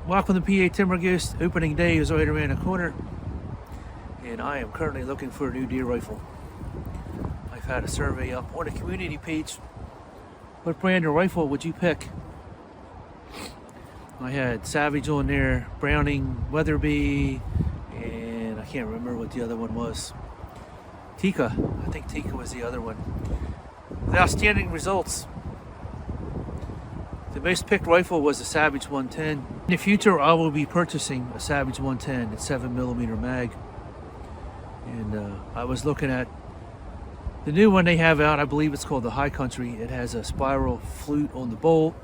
Welcome to PA Timber Goose. Opening day is right around the corner, and I am currently looking for a new deer rifle. I've had a survey up on the community page. What brand of rifle would you pick? I had Savage on there, Browning, Weatherby, and I can't remember what the other one was. Tika. I think Tika was the other one. With outstanding results. The most picked rifle was the Savage 110. In the future, I will be purchasing a Savage 110. It's 7mm mag. And I was looking at the new one they have out. I believe it's called the High Country. It has a spiral flute on the bolt.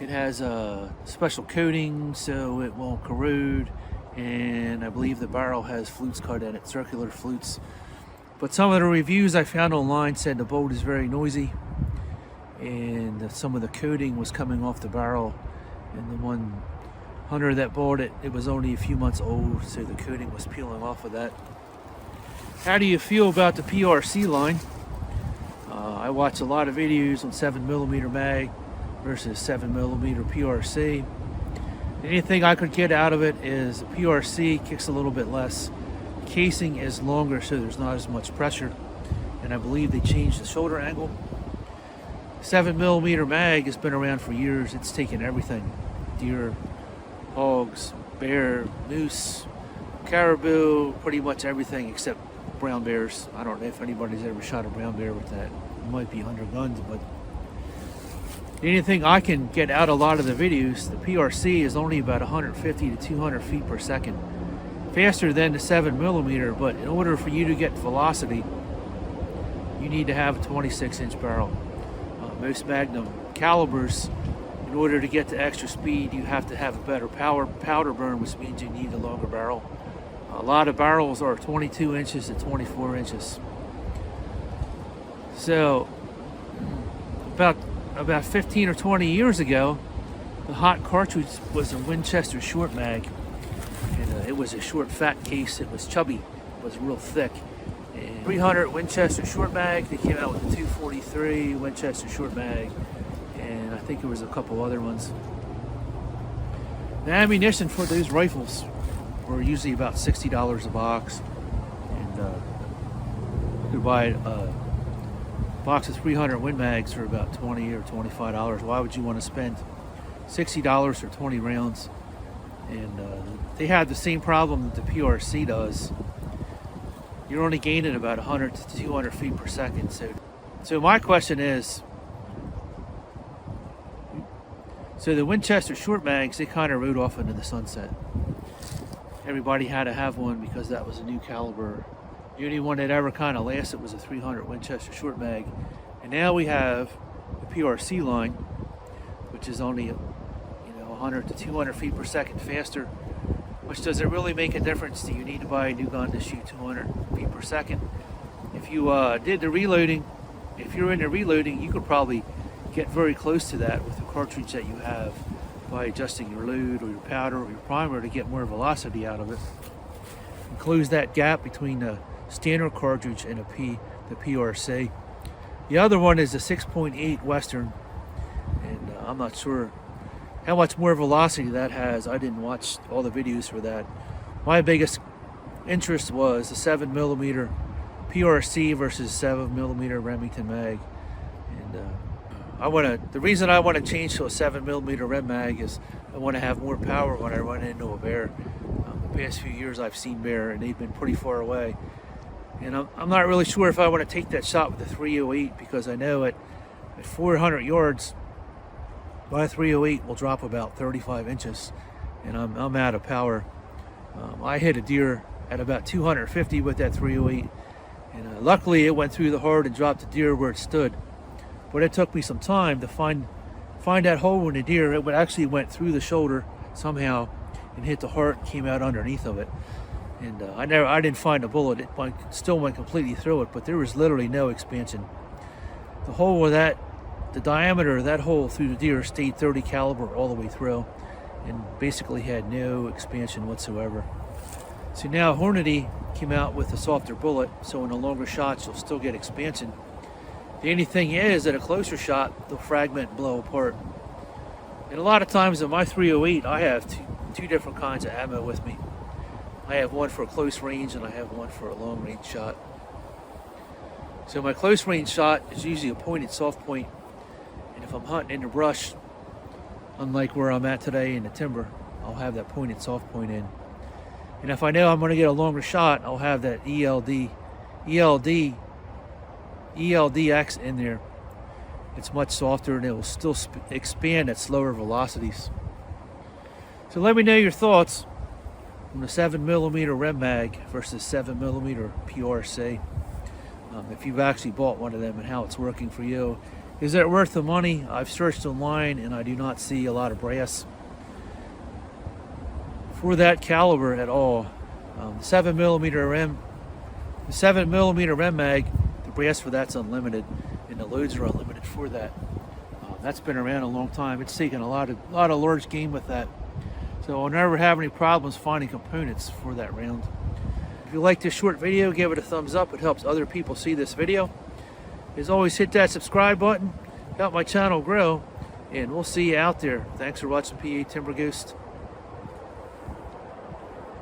It has a special coating so it won't corrode. And I believe the barrel has flutes cut in it, circular flutes. But some of the reviews I found online said the bolt is very noisy. And some of the coating was coming off the barrel, and the one hunter that bought it, it was only a few months old, so the coating was peeling off of that. How do you feel about the PRC line? I watch a lot of videos on 7mm mag versus 7mm PRC. Anything I could get out of it is the PRC kicks a little bit less. Casing is longer, so there's not as much pressure, and I believe they changed the shoulder angle. 7mm mag has been around for years. It's taken everything: deer, hogs, bear, moose, caribou, pretty much everything except brown bears. I don't know if anybody's ever shot a brown bear with that. It might be under guns, but anything I can get out a lot of the videos, the PRC is only about 150 to 200 feet per second. Faster than the 7mm, but in order for you to get velocity, you need to have a 26-inch barrel. Most Magnum calibers, in order to get the extra speed, you have to have a better powder burn, which means you need a longer barrel. A lot of barrels are 22 inches to 24 inches. So about 15 or 20 years ago, the hot cartridge was a Winchester short mag, and it was a short fat case. It was chubby, it was real thick. 300 Winchester short mag. They came out with the 243 Winchester short mag, and I think there was a couple other ones. The ammunition for those rifles were usually about $60 a box, and you could buy a box of 300 Win mags for about $20 or $25. Why would you want to spend $60 for 20 rounds? And they have the same problem that the PRC does. You're only gaining about 100 to 200 feet per second. So my question is, so the Winchester short mags, they kind of rode off into the sunset. Everybody had to have one because that was a new caliber. The only one that ever kind of lasted was a 300 Winchester short mag. And now we have the PRC line, which is only 100 to 200 feet per second faster. Which does it really make a difference? Do you need to buy a new gun to shoot 200 feet per second? If you did the reloading, if you're into reloading, you could probably get very close to that with the cartridge that you have by adjusting your load or your powder or your primer to get more velocity out of it. And close that gap between the standard cartridge and the PRC. The other one is a 6.8 Western, and I'm not sure how much more velocity that has. I didn't watch all the videos for that. My biggest interest was the 7mm PRC versus 7mm Remington mag. And the reason I want to change to a 7mm Rem mag is I want to have more power when I run into a bear. The past few years I've seen bear and they've been pretty far away. And I'm not really sure if I want to take that shot with the 308, because I know at 400 yards, my 308 will drop about 35 inches, and I'm out of power. I hit a deer at about 250 with that 308, and luckily it went through the heart and dropped the deer where it stood. But it took me some time to find that hole in the deer. It actually went through the shoulder somehow and hit the heart and came out underneath of it. And I didn't find a bullet. It still went completely through it, but there was literally no expansion. The hole with that, the diameter of that hole through the deer stayed 30 caliber all the way through, and basically had no expansion whatsoever. So now Hornady came out with a softer bullet, so in the longer shots you'll still get expansion. The only thing is, at a closer shot, they'll fragment and blow apart. And a lot of times in my 308, I have two different kinds of ammo with me. I have one for a close range and I have one for a long range shot. So my close range shot is usually a pointed soft point, and if I'm hunting in the brush, unlike where I'm at today in the timber, I'll have that pointed soft point in. And if I know I'm going to get a longer shot, I'll have that ELDX in there. It's much softer and it will still expand at slower velocities. So let me know your thoughts on the 7mm Rem Mag versus 7mm PRC. If you've actually bought one of them and how it's working for you. Is it worth the money? I've searched online and I do not see a lot of brass for that caliber at all. The 7mm Rem Mag, the brass for that's unlimited, and the loads are unlimited for that. That's been around a long time. It's taken a lot of large game with that, so I'll never have any problems finding components for that round. If you like this short video, give it a thumbs up. It helps other people see this video. As always, hit that subscribe button, help my channel grow, and we'll see you out there. Thanks for watching PA Timber Ghost.